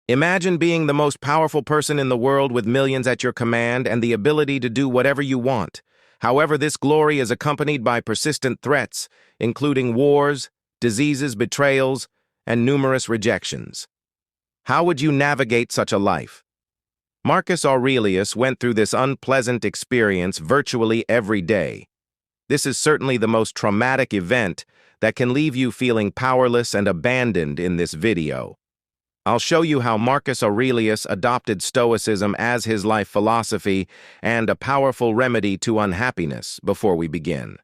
Imagine being the most powerful person in the world with millions at your command and the ability to do whatever you want. However, this glory is accompanied by persistent threats, including wars, diseases, betrayals, and numerous rejections. How would you navigate such a life? Marcus Aurelius went through this unpleasant experience virtually every day. This is certainly the most traumatic event that can leave you feeling powerless and abandoned in this video. I'll show you how Marcus Aurelius adopted Stoicism as his life philosophy and a powerful remedy to unhappiness before we begin.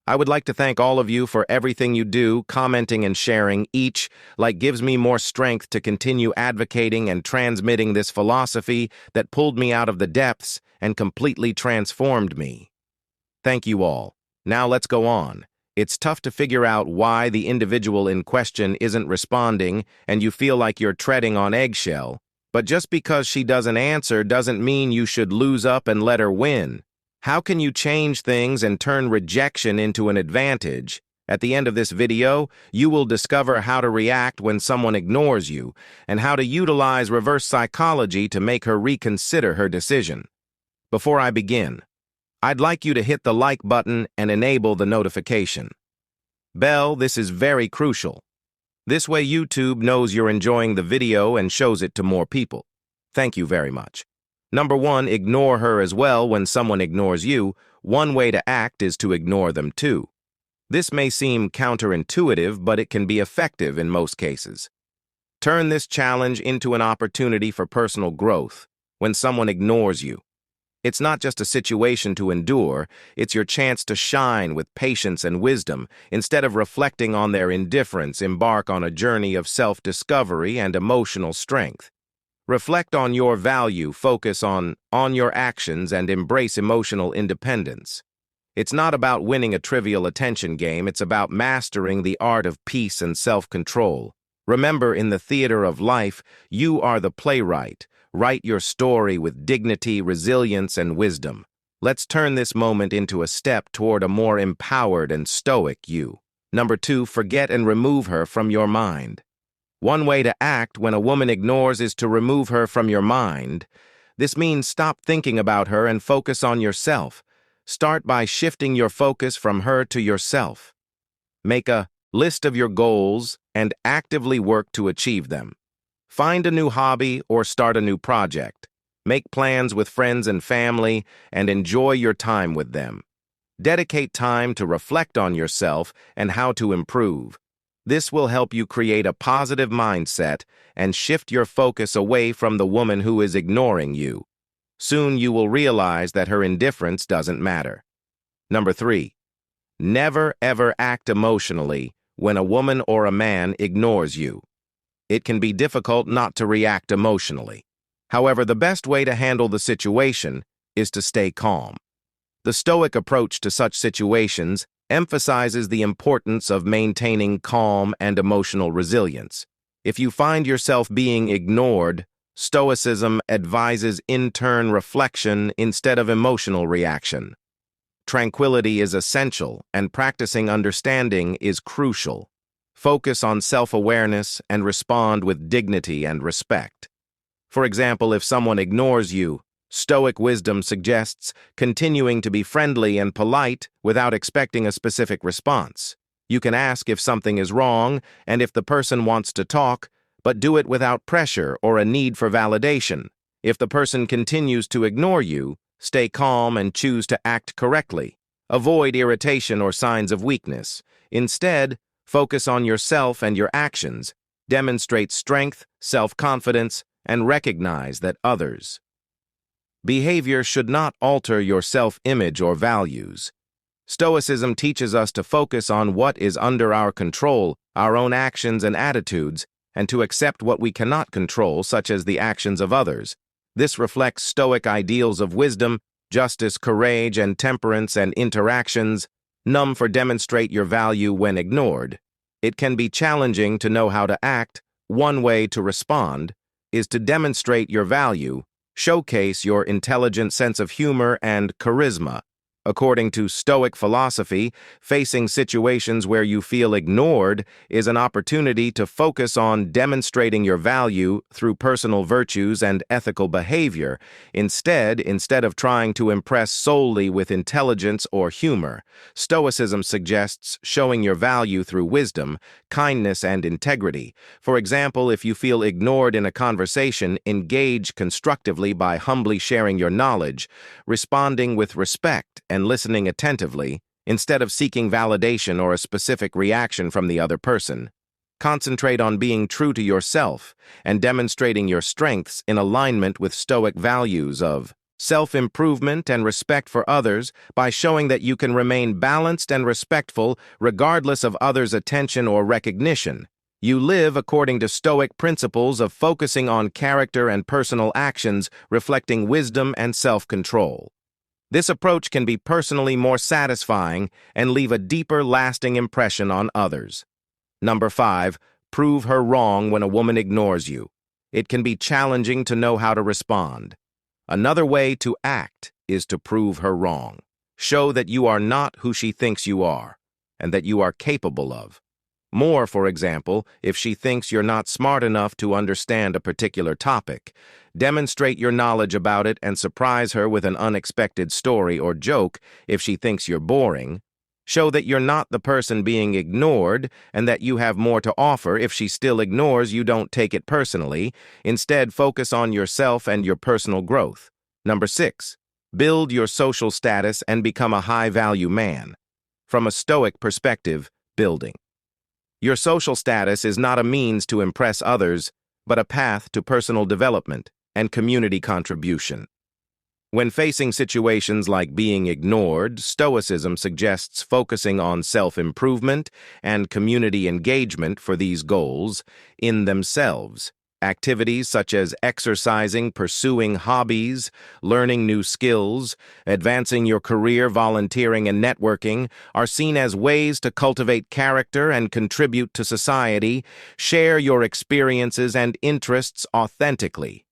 I would like to thank all of you for everything you do, commenting and sharing. Each gives me more strength to continue advocating and transmitting this philosophy that pulled me out of the depths and completely transformed me. Thank you all. Now let's go on. It's tough to figure out why the individual in question isn't responding and you feel like you're treading on eggshell. But just because she doesn't answer doesn't mean you should lose up and let her win. How can you change things and turn rejection into an advantage? At the end of this video, you will discover how to react when someone ignores you and how to utilize reverse psychology to make her reconsider her decision. Before I begin, I'd like you to hit the like button and enable the notification bell. This is very crucial. This way YouTube knows you're enjoying the video and shows it to more people. Thank you very much. Number 1, ignore her as well. When someone ignores you, one way to act is to ignore them too. This may seem counterintuitive, but it can be effective in most cases. Turn this challenge into an opportunity for personal growth. When someone ignores you, it's not just a situation to endure, it's your chance to shine with patience and wisdom. Instead of reflecting on their indifference, embark on a journey of self-discovery and emotional strength. Reflect on your value, focus on your actions, and embrace emotional independence. It's not about winning a trivial attention game, it's about mastering the art of peace and self-control. Remember, in the theater of life, you are the playwright. Write your story with dignity, resilience, and wisdom. Let's turn this moment into a step toward a more empowered and stoic you. Number 2, forget and remove her from your mind. One way to act when a woman ignores is to remove her from your mind. This means stop thinking about her and focus on yourself. Start by shifting your focus from her to yourself. Make a list of your goals and actively work to achieve them. Find a new hobby or start a new project. Make plans with friends and family and enjoy your time with them. Dedicate time to reflect on yourself and how to improve. This will help you create a positive mindset and shift your focus away from the woman who is ignoring you. Soon you will realize that her indifference doesn't matter. Number 3, never ever act emotionally when a woman or a man ignores you. It can be difficult not to react emotionally. However, the best way to handle the situation is to stay calm. The Stoic approach to such situations emphasizes the importance of maintaining calm and emotional resilience. If you find yourself being ignored, Stoicism advises internal reflection instead of emotional reaction. Tranquility is essential, and practicing understanding is crucial. Focus on self-awareness and respond with dignity and respect. For example, if someone ignores you, Stoic wisdom suggests continuing to be friendly and polite without expecting a specific response. You can ask if something is wrong and if the person wants to talk, but do it without pressure or a need for validation. If the person continues to ignore you, stay calm and choose to act correctly. Avoid irritation or signs of weakness. Instead, focus on yourself and your actions. Demonstrate strength, self-confidence, and recognize that others' behavior should not alter your self-image or values. Stoicism teaches us to focus on what is under our control, our own actions and attitudes, and to accept what we cannot control, such as the actions of others. This reflects Stoic ideals of wisdom, justice, courage, and temperance and interactions. Demonstrate your value when ignored. It can be challenging to know how to act. One way to respond is to demonstrate your value. Showcase your intelligent sense of humor and charisma. According to Stoic philosophy, facing situations where you feel ignored is an opportunity to focus on demonstrating your value through personal virtues and ethical behavior, instead of trying to impress solely with intelligence or humor. Stoicism suggests showing your value through wisdom, kindness, and integrity. For example, if you feel ignored in a conversation, engage constructively by humbly sharing your knowledge, responding with respect, and listening attentively, instead of seeking validation or a specific reaction from the other person. Concentrate on being true to yourself and demonstrating your strengths in alignment with Stoic values of self-improvement and respect for others by showing that you can remain balanced and respectful regardless of others' attention or recognition. You live according to Stoic principles of focusing on character and personal actions reflecting wisdom and self-control. This approach can be personally more satisfying and leave a deeper, lasting impression on others. Number 5, prove her wrong when a woman ignores you. It can be challenging to know how to respond. Another way to act is to prove her wrong. Show that you are not who she thinks you are, and that you are capable of more. For example, if she thinks you're not smart enough to understand a particular topic, demonstrate your knowledge about it and surprise her with an unexpected story or joke. If she thinks you're boring, show that you're not the person being ignored and that you have more to offer. If she still ignores you, don't take it personally. Instead, focus on yourself and your personal growth. Number 6, build your social status and become a high-value man. From a Stoic perspective, building your social status is not a means to impress others, but a path to personal development and community contribution. When facing situations like being ignored, Stoicism suggests focusing on self-improvement and community engagement for these goals in themselves. Activities such as exercising, pursuing hobbies, learning new skills, advancing your career, volunteering, and networking are seen as ways to cultivate character and contribute to society. Share your experiences and interests authentically,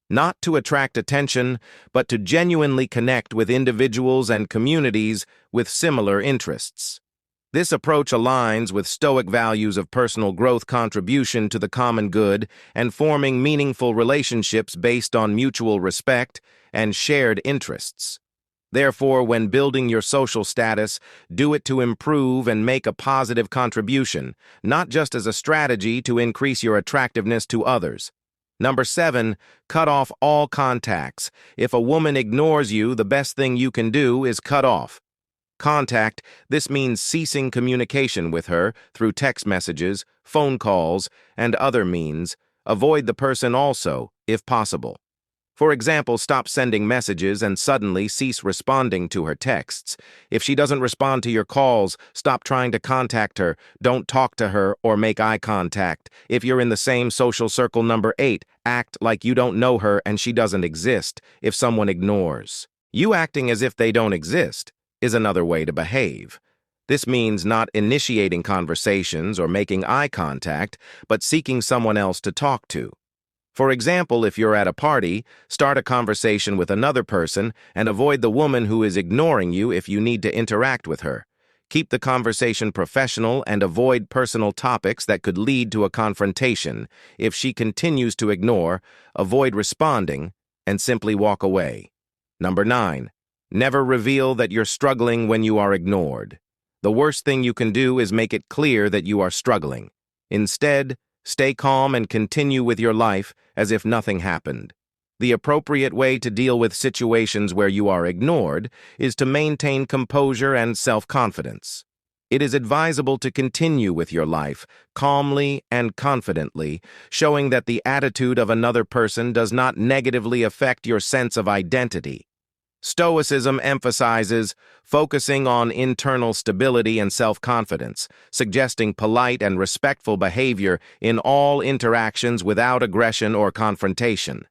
not to attract attention, but to genuinely connect with individuals and communities with similar interests. This approach aligns with Stoic values of personal growth, contribution to the common good, and forming meaningful relationships based on mutual respect and shared interests. Therefore, when building your social status, do it to improve and make a positive contribution, not just as a strategy to increase your attractiveness to others. Number 7, cut off all contacts. If a woman ignores you, the best thing you can do is cut off contact. This means ceasing communication with her through text messages, phone calls, and other means. Avoid the person also, if possible. For example, stop sending messages and suddenly cease responding to her texts. If she doesn't respond to your calls, stop trying to contact her. Don't talk to her or make eye contact. If you're in the same social circle. Number 8, act like you don't know her and she doesn't exist. If someone ignores you, acting as if they don't exist is another way to behave. This means not initiating conversations or making eye contact, but seeking someone else to talk to. For example, if you're at a party, start a conversation with another person and avoid the woman who is ignoring you if you need to interact with her. Keep the conversation professional and avoid personal topics that could lead to a confrontation. If she continues to ignore, avoid responding and simply walk away. Number 9, never reveal that you're struggling when you are ignored. The worst thing you can do is make it clear that you are struggling. Instead, stay calm and continue with your life as if nothing happened. The appropriate way to deal with situations where you are ignored is to maintain composure and self-confidence. It is advisable to continue with your life calmly and confidently, showing that the attitude of another person does not negatively affect your sense of identity. Stoicism emphasizes focusing on internal stability and self-confidence, suggesting polite and respectful behavior in all interactions without aggression or confrontation.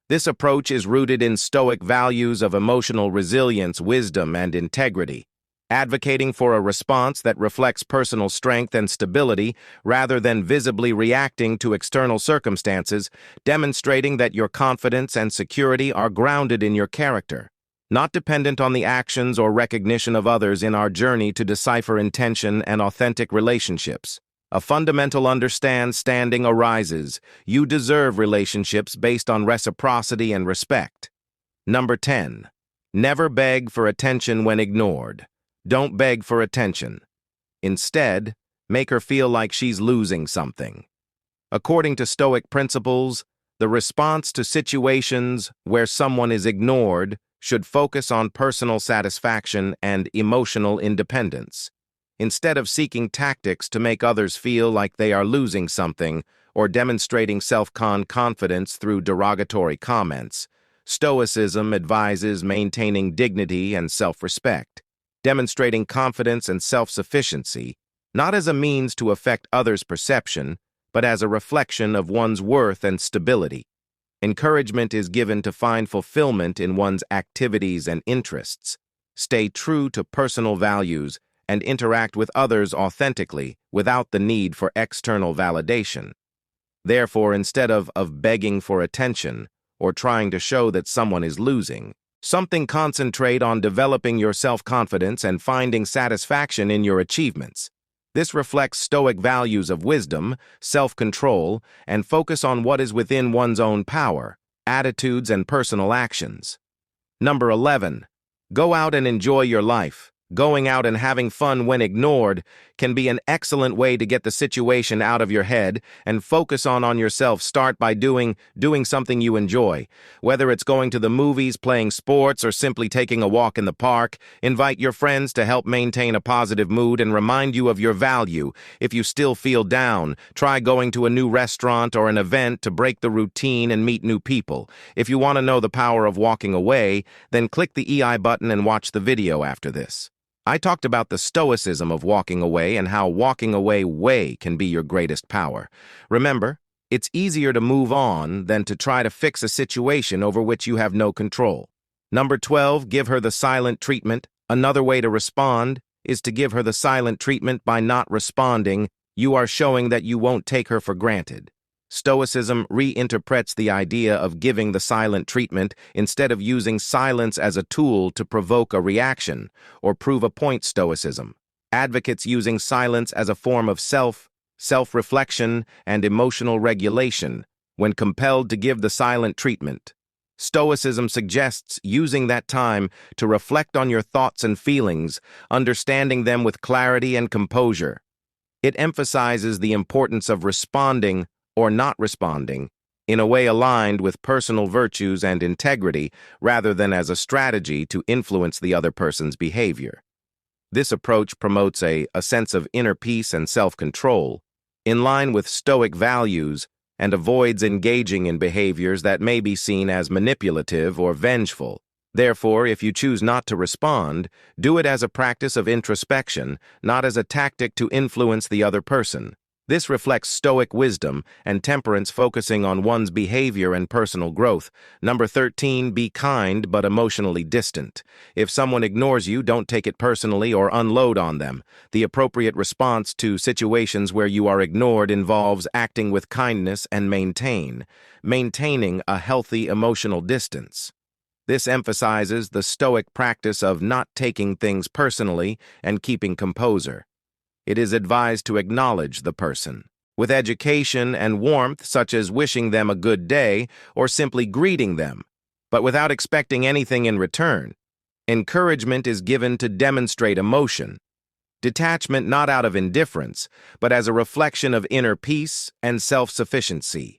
This approach is rooted in Stoic values of emotional resilience, wisdom, and integrity, advocating for a response that reflects personal strength and stability rather than visibly reacting to external circumstances, demonstrating that your confidence and security are grounded in your character. not dependent on the actions or recognition of others in our journey to decipher intention and authentic relationships. A fundamental understanding arises. You deserve relationships based on reciprocity and respect. Number 10. Never beg for attention when ignored. Don't beg for attention. Instead, make her feel like she's losing something. According to Stoic principles, the response to situations where someone is ignored should focus on personal satisfaction and emotional independence. Instead of seeking tactics to make others feel like they are losing something or demonstrating self-confidence through derogatory comments, Stoicism advises maintaining dignity and self-respect, demonstrating confidence and self-sufficiency, not as a means to affect others' perception, but as a reflection of one's worth and stability. Encouragement is given to find fulfillment in one's activities and interests, stay true to personal values, and interact with others authentically without the need for external validation. Therefore, instead of begging for attention or trying to show that someone is losing, concentrate on developing your self-confidence and finding satisfaction in your achievements. This reflects Stoic values of wisdom, self-control, and focus on what is within one's own power, attitudes, and personal actions. Number 11. Go out and enjoy your life. Going out and having fun when ignored can be an excellent way to get the situation out of your head and focus on yourself. Start by doing something you enjoy. Whether it's going to the movies, playing sports, or simply taking a walk in the park, invite your friends to help maintain a positive mood and remind you of your value. If you still feel down, try going to a new restaurant or an event to break the routine and meet new people. If you want to know the power of walking away, then click the EI button and watch the video after this. I talked about the stoicism of walking away and how walking away can be your greatest power. Remember, it's easier to move on than to try to fix a situation over which you have no control. Number 12, give her the silent treatment. Another way to respond is to give her the silent treatment. By not responding, you are showing that you won't take her for granted. Stoicism reinterprets the idea of giving the silent treatment instead of using silence as a tool to provoke a reaction or prove a point. Stoicism advocates using silence as a form of self-reflection and emotional regulation when compelled to give the silent treatment. Stoicism suggests using that time to reflect on your thoughts and feelings, understanding them with clarity and composure. It emphasizes the importance of responding or not responding in a way aligned with personal virtues and integrity rather than as a strategy to influence the other person's behavior. This approach promotes a sense of inner peace and self-control, in line with Stoic values, and avoids engaging in behaviors that may be seen as manipulative or vengeful. Therefore, if you choose not to respond, do it as a practice of introspection, not as a tactic to influence the other person. This reflects Stoic wisdom and temperance, focusing on one's behavior and personal growth. Number 13, be kind but emotionally distant. If someone ignores you, don't take it personally or unload on them. The appropriate response to situations where you are ignored involves acting with kindness and maintaining a healthy emotional distance. This emphasizes the Stoic practice of not taking things personally and keeping composure. It is advised to acknowledge the person with education and warmth, such as wishing them a good day or simply greeting them, but without expecting anything in return. Encouragement is given to demonstrate emotion, detachment not out of indifference, but as a reflection of inner peace and self-sufficiency.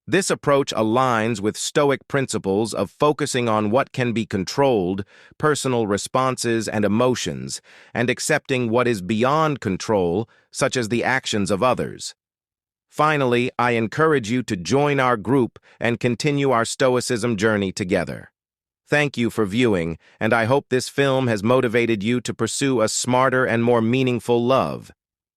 This approach aligns with Stoic principles of focusing on what can be controlled, personal responses and emotions, and accepting what is beyond control, such as the actions of others. Finally, I encourage you to join our group and continue our Stoicism journey together. Thank you for viewing, and I hope this film has motivated you to pursue a smarter and more meaningful love.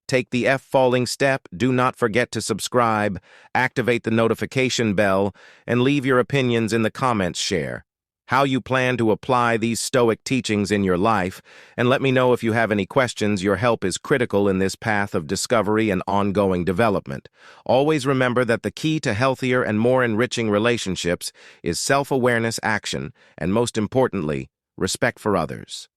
Take the falling step, do not forget to subscribe, activate the notification bell, and leave your opinions in the comments. Share how you plan to apply these Stoic teachings in your life, and let me know if you have any questions. Your help is critical in this path of discovery and ongoing development. Always remember that the key to healthier and more enriching relationships is self-awareness, action, and most importantly, respect for others.